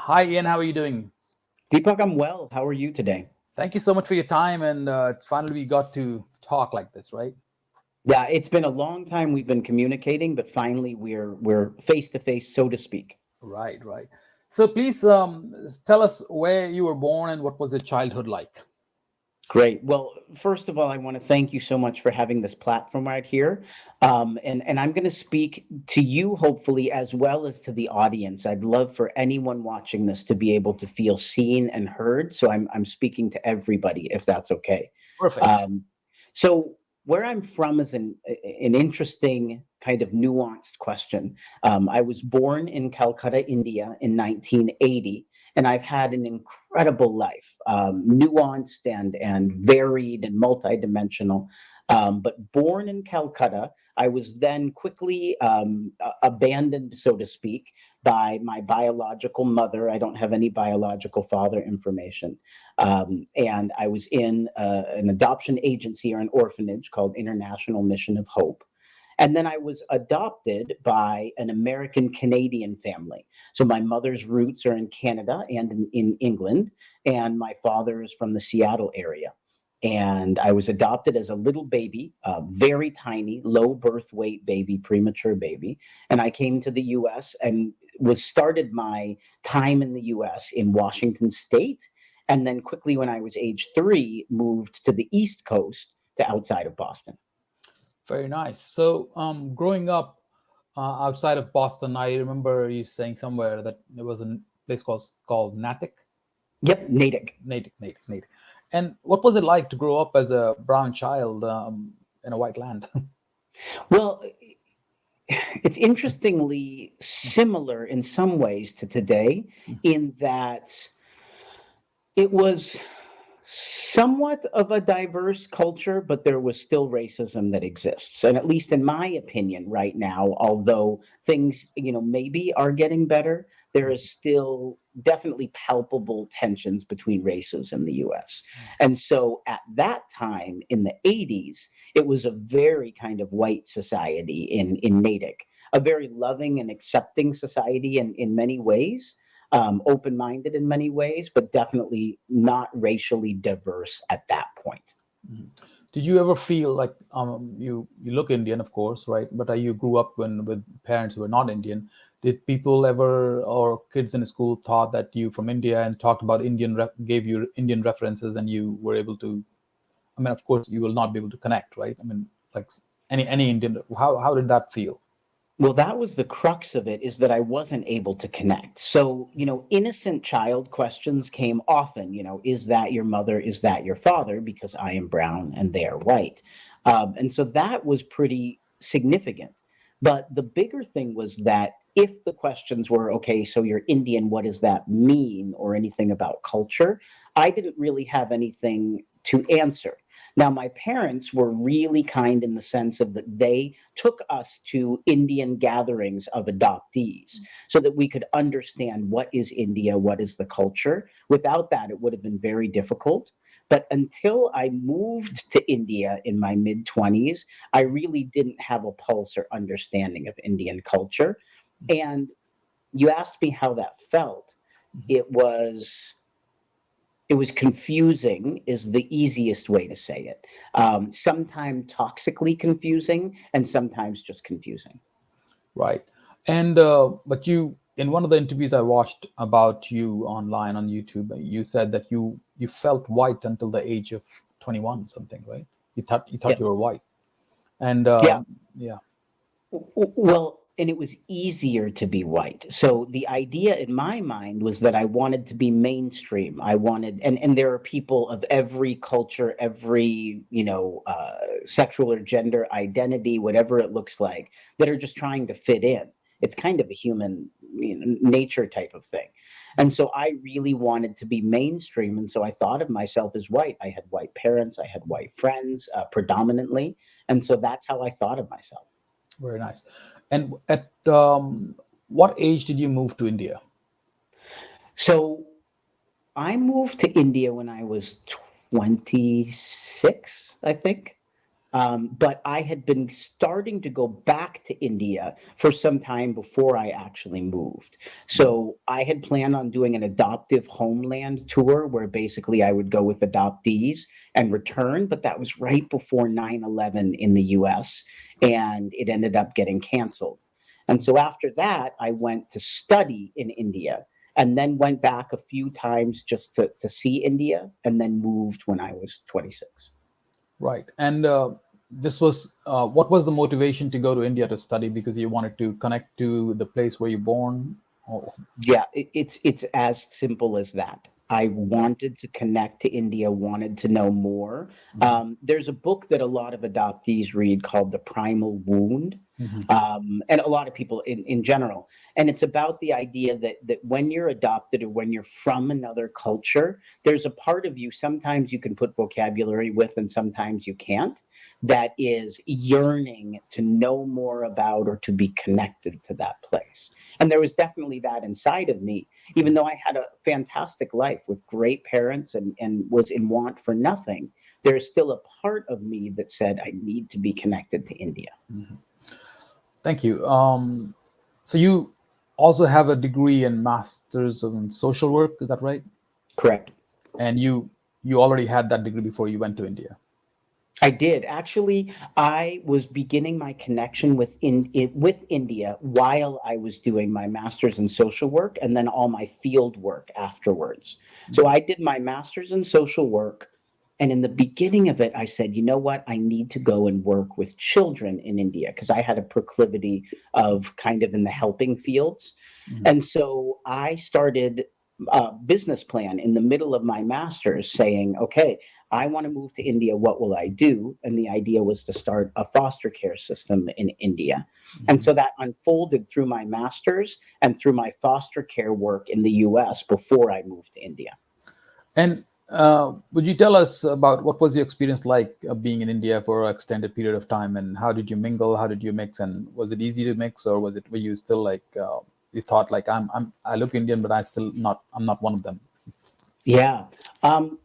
Hi, Ian. How are you doing? Deepak, I'm well. How are you today? Thank you so much for your time. And finally, we got to talk like this, right? Yeah, it's been a long time we've been communicating, but finally we're face to face, so to speak. Right, right. So please tell us where you were born and what was your childhood like. Great. Well, first of all, I want to thank you so much for having this platform right here. And I'm going to speak to you, hopefully, as well as to the audience. I'd love for anyone watching this to be able to feel seen and heard. So I'm speaking to everybody, if that's okay. Perfect. Um, so where I'm from is an interesting kind of nuanced question. I was born in Calcutta, India in 1980, and I've had an incredible life, nuanced and varied and multidimensional. But born in Calcutta, I was then quickly abandoned, so to speak, by my biological mother. I don't have any biological father information. And I was in an adoption agency or an orphanage called International Mission of Hope. And then I was adopted by an American Canadian family. So my mother's roots are in Canada and in England, and my father is from the Seattle area. And I was adopted as a little baby, a very tiny, low birth weight baby, premature baby. And I came to the US and was started my time in the US in Washington State. And then quickly, when I was age 3, moved to the East Coast to outside of Boston. Very nice. So growing up outside of Boston, I remember you saying somewhere that there was a place called Natick. Yep, Natick. Natick. And what was it like to grow up as a brown child in a white land? Well, it's interestingly similar in some ways to today, in that it was somewhat of a diverse culture, but there was still racism that exists. And at least in my opinion, right now, although things, maybe are getting better, there is still definitely palpable tensions between races in the US. And so at that time in the 80s, it was a very kind of white society in Natick, a very loving and accepting society in many ways, open minded in many ways, but definitely not racially diverse at that point. Mhm. Did you ever feel like you look Indian, of course, right? But you grew up with parents who were not Indian. Did people ever or kids in school thought that you from India and talked about gave you Indian references and you were able to? I mean, of course, you will not be able to connect, right? I mean, like any Indian. How did that feel? Well, that was the crux of it, is that I wasn't able to connect. So, innocent child questions came often, is that your mother? Is that your father? Because I am brown and they are white. And so that was pretty significant. But the bigger thing was that if the questions were, okay, so you're Indian, what does that mean? Or anything about culture, I didn't really have anything to answer. Now, my parents were really kind in the sense of that they took us to Indian gatherings of adoptees so that we could understand what is India, what is the culture. Without that, it would have been very difficult. But until I moved to India in my mid 20s, I really didn't have a pulse or understanding of Indian culture. And you asked me how that felt. It was it was confusing, is the easiest way to say it. Sometimes toxically confusing, and sometimes just confusing. Right. And but you in one of the interviews I watched about you online on YouTube, you said that you felt white until the age of 21 something, right? You thought Yeah, you were white. And yeah. yeah. Well, and it was easier to be white. So the idea in my mind was that I wanted to be mainstream. I wanted, and there are people of every culture, every sexual or gender identity, whatever it looks like, that are just trying to fit in. It's kind of a human, nature type of thing. And so I really wanted to be mainstream, and so I thought of myself as white. I had white parents, I had white friends, predominantly, and so that's how I thought of myself. Very nice. And at what age did you move to India? So I moved to India when I was 26, I think. But I had been starting to go back to India for some time before I actually moved. So I had planned on doing an adoptive homeland tour where basically I would go with adoptees and return, but that was right before 9/11 in the US, and it ended up getting canceled. And so after that, I went to study in India and then went back a few times just to see India and then moved when I was 26. Right. And this was what was the motivation to go to India to study? Because you wanted to connect to the place where you're born? Oh, Yeah, it's as simple as that. I wanted to connect to India, wanted to know more. mhm, There's a book that a lot of adoptees read called The Primal Wound, mhm, and a lot of people in general. And it's about the idea that when you're adopted or when you're from another culture, there's a part of you, sometimes you can put vocabulary with, and sometimes you can't, that is yearning to know more about or to be connected to that place. And there was definitely that inside of me, even though I had a fantastic life with great parents and was in want for nothing. There's still a part of me that said I need to be connected to India. mhm. Thank you. So you also have a degree in Masters in Social Work, is that right? Correct. And you already had that degree before you went to India. I did. Actually, I was beginning my connection with India while I was doing my master's in social work and then all my field work afterwards. So I did my master's in social work. And in the beginning of it, I said, you know what? I need to go and work with children in India because I had a proclivity of kind of in the helping fields. Mhm. And so I started a business plan in the middle of my master's saying, okay, I want to move to India. What will I do? And the idea was to start a foster care system in India. And Mhm. so that unfolded through my master's and through my foster care work in the US before I moved to India. And would you tell us about what was your experience like being in India for an extended period of time, and how did you mingle? How did you mix? And was it easy to mix, or was it were you still like you thought like I look Indian, but I'm not one of them. Yeah. Um,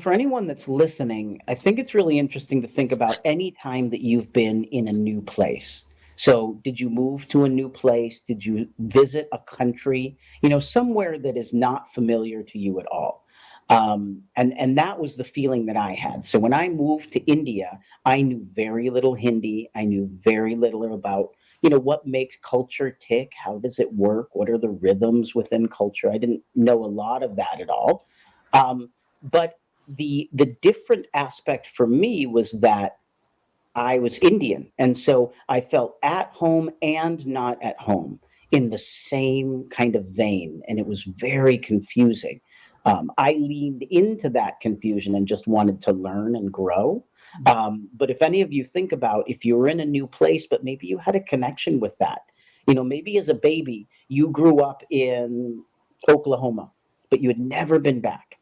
for anyone that's listening, I think it's really interesting to think about any time that you've been in a new place. So, did you move to a new place? Did you visit a country, somewhere that is not familiar to you at all? And that was the feeling that I had. So when I moved to India, I knew very little Hindi. I knew very little about, what makes culture tick. How does it work? What are the rhythms within culture? I didn't know a lot of that at all. But the different aspect for me was that I was Indian, and so I felt at home and not at home in the same kind of vein, and it was very confusing. I leaned into that confusion and just wanted to learn and grow. But if any of you think about if you were in a new place, but maybe you had a connection with that, maybe as a baby you grew up in Oklahoma, but you had never been back,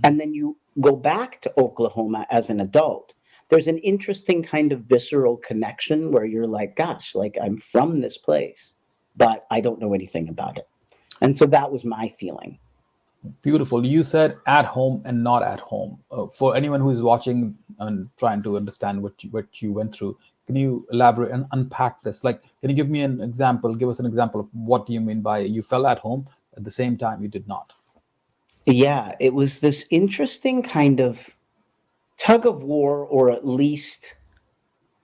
and then you go back to Oklahoma as an adult, there's an interesting kind of visceral connection where you're like, gosh, like I'm from this place, but I don't know anything about it. And so that was my feeling. Beautiful. You said at home and not at home. For anyone who is watching and trying to understand what you went through, can you elaborate and unpack this? Like, can you give me an example? Give us an example of what do you mean by you fell at home at the same time you did not. Yeah, it was this interesting kind of tug of war, or at least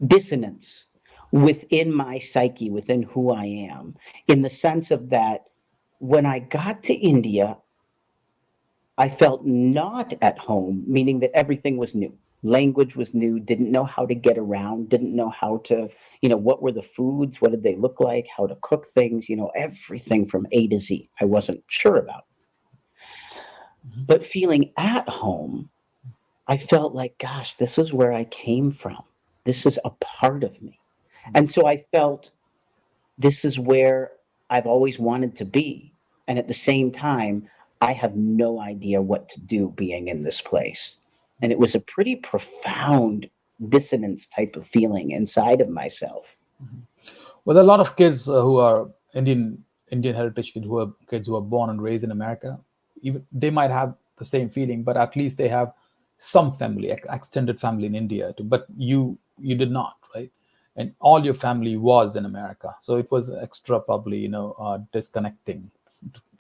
dissonance within my psyche, within who I am, in the sense of that when I got to India, I felt not at home, meaning that everything was new. Language was new, didn't know how to get around, didn't know how to, what were the foods, what did they look like, how to cook things, everything from A to Z. I wasn't sure about. But feeling at home, I felt like, gosh, this is where I came from. This is a part of me. And so I felt this is where I've always wanted to be. And at the same time, I have no idea what to do being in this place. And it was a pretty profound dissonance type of feeling inside of myself. Well, there are a lot of kids who are Indian heritage kids who are born and raised in America. Even they might have the same feeling, but at least they have some family, extended family in India. Too. But you did not, right? And all your family was in America, so it was extra probably, disconnecting.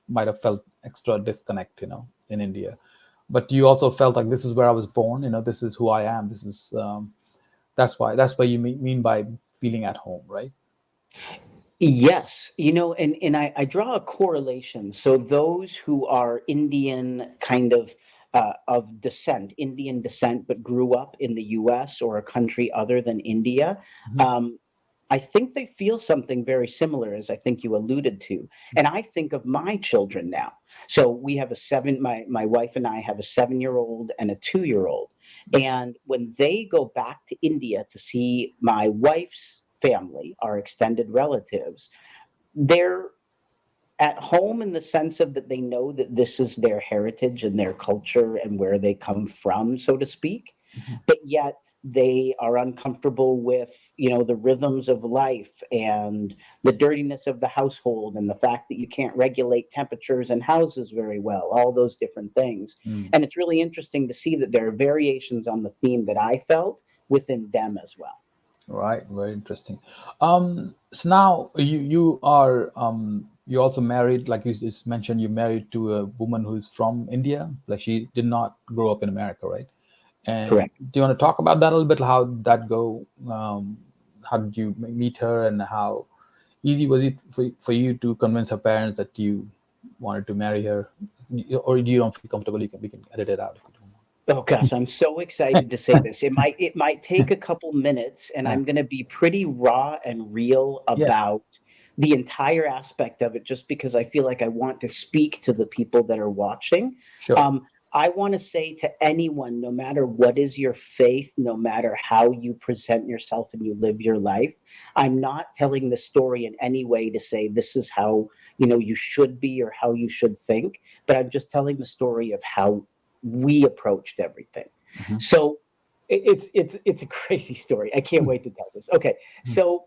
Might have felt extra disconnect, in India, but you also felt like this is where I was born. This is who I am. This is that's why you mean by feeling at home, right? Yes, and I draw a correlation. So those who are Indian kind of descent, Indian descent, but grew up in the U.S. or a country other than India, Mhm. um, I think they feel something very similar, as I think you alluded to. And I think of my children now. So we have my wife and I have a 7-year-old and a 2-year-old. And when they go back to India to see my wife's family, our extended relatives, they're at home in the sense of that they know that this is their heritage and their culture and where they come from, so to speak, Mhm. but yet they are uncomfortable with the rhythms of life and the dirtiness of the household and the fact that you can't regulate temperatures in houses very well, all those different things. Mm. And it's really interesting to see that there are variations on the theme that I felt within them as well. Right, very interesting. So now you are you also married, like you just mentioned, you married to a woman who's from India. Like she did not grow up in America, right? And Correct. do you want to talk about that a little bit? How did that go? How did you meet her, and how easy was it for you to convince her parents that you wanted to marry her, or you don't feel comfortable? We can edit it out if you don't Oh gosh, I'm so excited to say this. It might take a couple minutes, and want. I'm going to be pretty raw and real Yeah, about the entire aspect of it, just because I feel like I want to speak to the people that are watching. sure. Um, I want to say to anyone, no matter what is your faith, no matter how you present yourself and you live your life, I'm not telling the story in any way to say this is how you should be or how you should think, but I'm just telling the story of how we approached everything. Mhm. So it's a crazy story. I can't wait to tell this. Okay, Mhm. so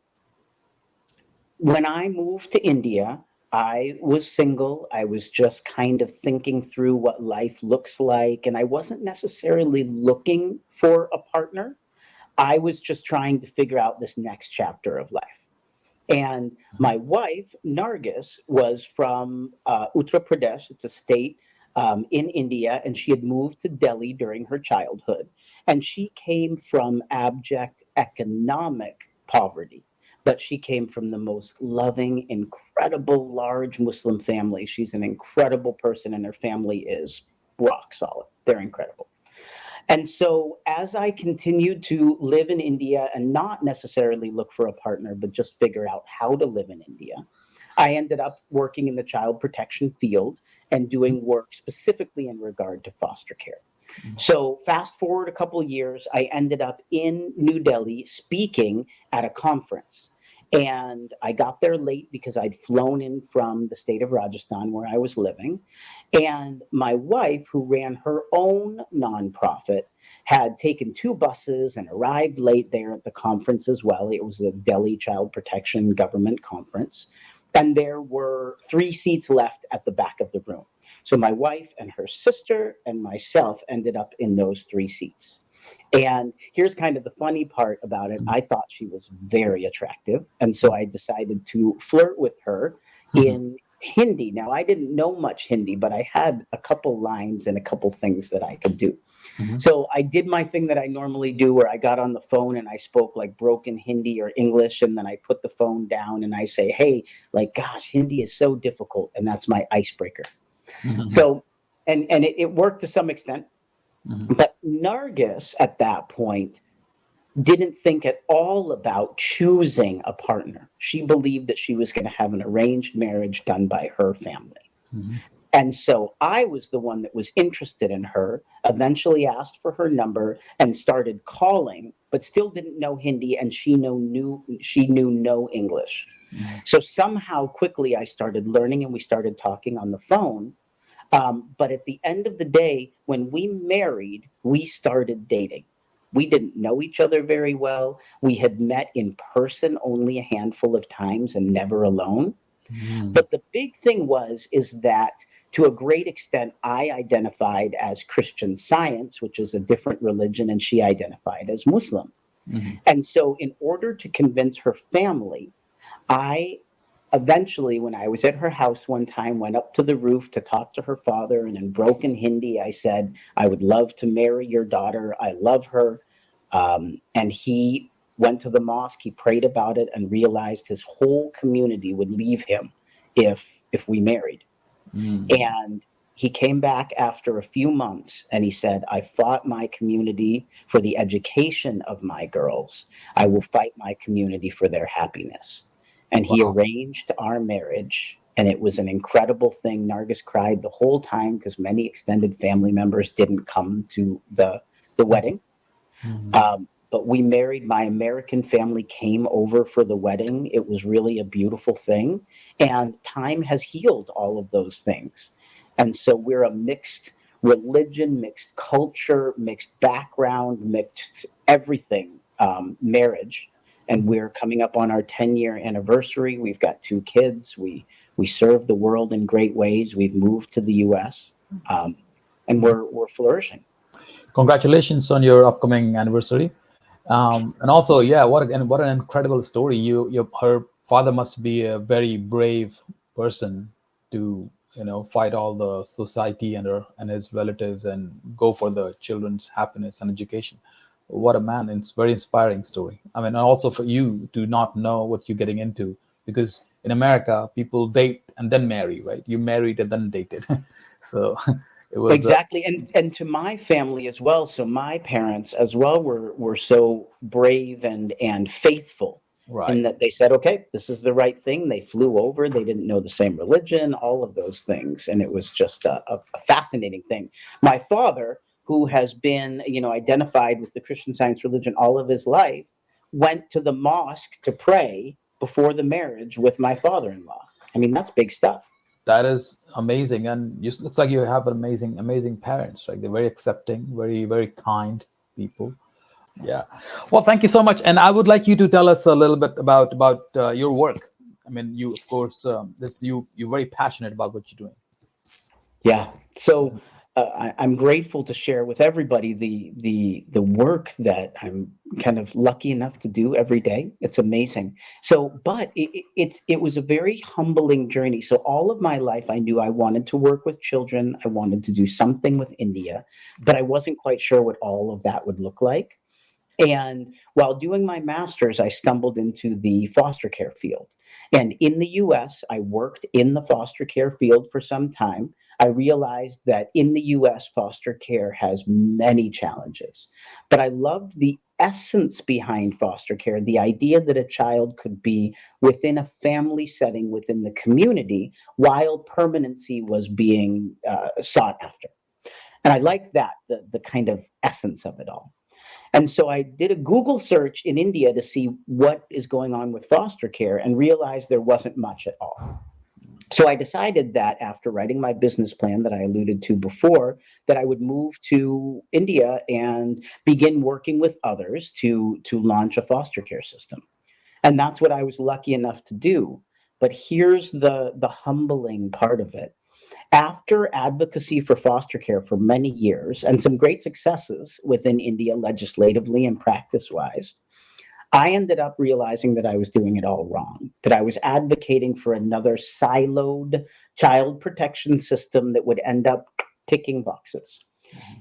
when I moved to India, I was single. I was just kind of thinking through what life looks like, and I wasn't necessarily looking for a partner. I was just trying to figure out this next chapter of life. And my wife, Nargis, was from Uttar Pradesh. It's a state in India, and she had moved to Delhi during her childhood. And she came from abject economic poverty, but she came from the most loving, incredible, large Muslim family. She's an incredible person, and her family is rock solid. They're incredible. And so, as I continued to live in India and not necessarily look for a partner, but just figure out how to live in India, I ended up working in the child protection field and doing work specifically in regard to foster care. So, fast forward a couple of years, I ended up in New Delhi speaking at a conference. And I got there late because I'd flown in from the state of Rajasthan where I was living. And my wife, who ran her own nonprofit, had taken 2 buses and arrived late there at the conference as well. It was a Delhi Child Protection Government Conference. And there were 3 seats left at the back of the room. So my wife and her sister and myself ended up in those 3 seats. And here's kind of the funny part about it. I thought she was very attractive. And so I decided to flirt with her Mhm. in Hindi. Now, I didn't know much Hindi, but I had a couple lines and a couple things that I could do. Mhm. So I did my thing that I normally do where I got on the phone and I spoke like broken Hindi or English. And then I put the phone down and I say, hey, like, gosh, Hindi is so difficult. And that's my icebreaker. Mhm. So, and it worked to some extent. Mhm. But Nargis at that point didn't think at all about choosing a partner. She believed that she was going to have an arranged marriage done by her family. Mhm. And so I was the one that was interested in her, eventually asked for her number and started calling, but still didn't know Hindi and she knew no English. Mhm. So somehow quickly I started learning and we started talking on the phone. But at the end of the day, when we married, we started dating. We didn't know each other very well. We had met in person only a handful of times and never alone. Mhm. But the big thing is that to a great extent, I identified as Christian Science, which is a different religion, and she identified as Muslim. Hmm. And so, in order to convince her family, I eventually, when I was at her house one time, went up to the roof to talk to her father. And in broken Hindi, I said, I would love to marry your daughter. I love her. And he went to the mosque, he prayed about it, and realized his whole community would leave him if we married. Mm. And he came back after a few months and he said, I fought my community for the education of my girls. I will fight my community for their happiness. And he Wow. arranged our marriage. And it was an incredible thing. Nargis cried the whole time because many extended family members didn't come to the wedding. Mhm. But we married. My American family came over for the wedding. It was really a beautiful thing. And time has healed all of those things. And so we're a mixed religion, mixed culture, mixed background, mixed everything marriage. And we're coming up on our 10-year anniversary. We've got two kids. We serve the world in great ways. We've moved to the US, and we're flourishing. Congratulations on your upcoming anniversary. And also, yeah, what an incredible story. Her father must be a very brave person to, fight all the society and her and his relatives and go for the children's happiness and education. What a man! It's very inspiring story. I mean, and also for you to not know what you're getting into, because in America people date and then marry, right? You married and then dated. So it was Exactly. And to my family as well. So my parents as well were so brave and faithful in right. that they said, okay, this is the right thing. They flew over, they didn't know the same religion, all of those things. And it was just a fascinating thing. My father, who has been, identified with the Christian Science religion all of his life, went to the mosque to pray before the marriage with my father-in-law. I mean, that's big stuff. That is amazing, and you looks like you have amazing, amazing parents. Right, they're very accepting, very, very kind people. Yeah. Well, thank you so much, and I would like you to tell us a little bit about your work. I mean, you of course, this you're very passionate about what you're doing. Yeah. So I'm grateful to share with everybody the work that I'm kind of lucky enough to do every day. It's amazing. So, but it was a very humbling journey. So all of my life, I knew I wanted to work with children. I wanted to do something with India, but I wasn't quite sure what all of that would look like. And while doing my master's, I stumbled into the foster care field. And in the US, I worked in the foster care field for some time. I realized that in the US, foster care has many challenges. But I loved the essence behind foster care, the idea that a child could be within a family setting, within the community, while permanency was being sought after. And I liked that, the kind of essence of it all. And so I did a Google search in India to see what is going on with foster care and realized there wasn't much at all. So I decided that after writing my business plan that I alluded to before, that I would move to India and begin working with others to launch a foster care system. And that's what I was lucky enough to do. But here's the humbling part of it. After advocacy for foster care for many years and some great successes within India legislatively and practice wise, I ended up realizing that I was doing it all wrong, that I was advocating for another siloed child protection system that would end up ticking boxes.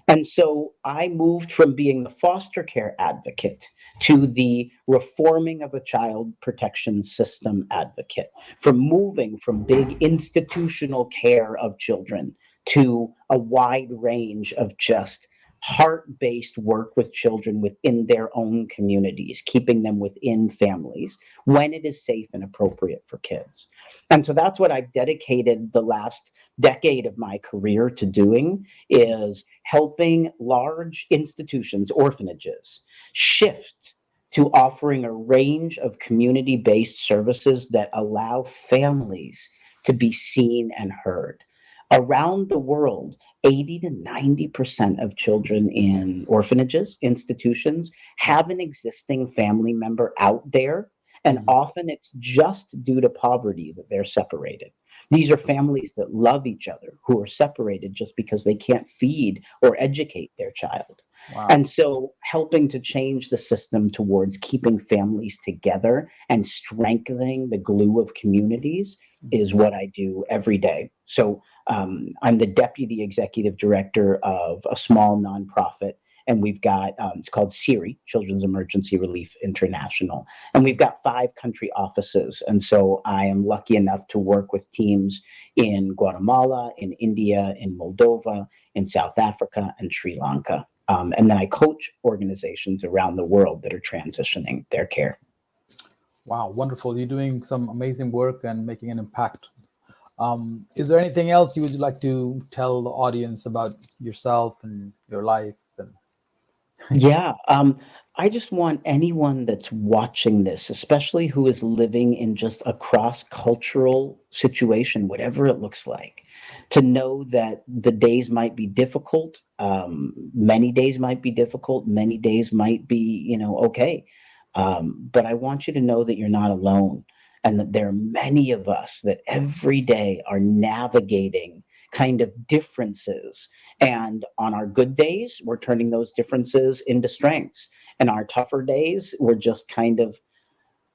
And so I moved from being the foster care advocate to the reforming of a child protection system advocate, from moving from big institutional care of children to a wide range of just heart based work with children within their own communities, keeping them within families when it is safe and appropriate for kids. And so that's what I've dedicated the last decade of my career to doing, is helping large institutions, orphanages, shift to offering a range of community based services that allow families to be seen and heard. Around the world, 80 to 90% of children in orphanages, institutions, have an existing family member out there. And Mhm. often it's just due to poverty that they're separated. These are families that love each other who are separated just because they can't feed or educate their child. Wow. And so, helping to change the system towards keeping families together and strengthening the glue of communities is Mhm. what I do every day. So, I'm the deputy executive director of a small nonprofit, and we've got it's called CERI, Children's Emergency Relief International, and we've got 5 country offices. And so I am lucky enough to work with teams in Guatemala, in India, in Moldova, in South Africa, and Sri Lanka. And then I coach organizations around the world that are transitioning their care. Wow, wonderful. You're doing some amazing work and making an impact. Is there anything else you would like to tell the audience about yourself and your life? And Yeah, I just want anyone that's watching this, especially who is living in just a cross-cultural situation, whatever it looks like, to know that the days might be difficult. Many days might be difficult. Many days might be, okay. But I want you to know that you're not alone, and that there are many of us that every day are navigating kind of differences, and on our good days, we're turning those differences into strengths. And our tougher days, we're just kind of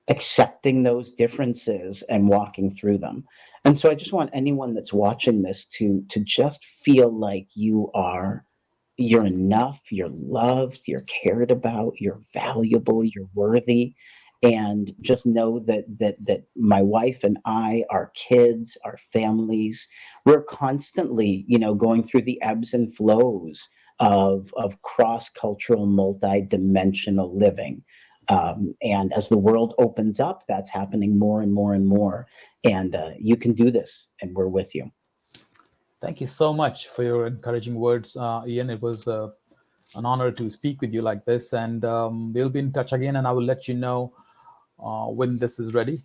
accepting those differences and walking through them. And so I just want anyone that's watching this to just feel like you're enough, you're loved, you're cared about, you're valuable, you're worthy. And just know that my wife and I, our kids, our families, we're constantly, going through the ebbs and flows of cross-cultural, multi-dimensional living. And as the world opens up, that's happening more and more and more. And you can do this, and we're with you. thank you so much for your encouraging words, Ian. It was an honor to speak with you like this, and we'll be in touch again. And I will let you know when this is ready.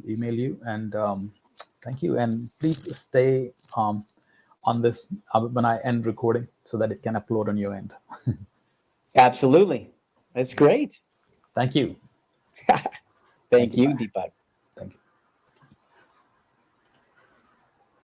Email you, and thank you. And please stay on this when I end recording, so that it can upload on your end. Absolutely. That's great. Thank you. Thank Thank you. you, Bye. Deepak.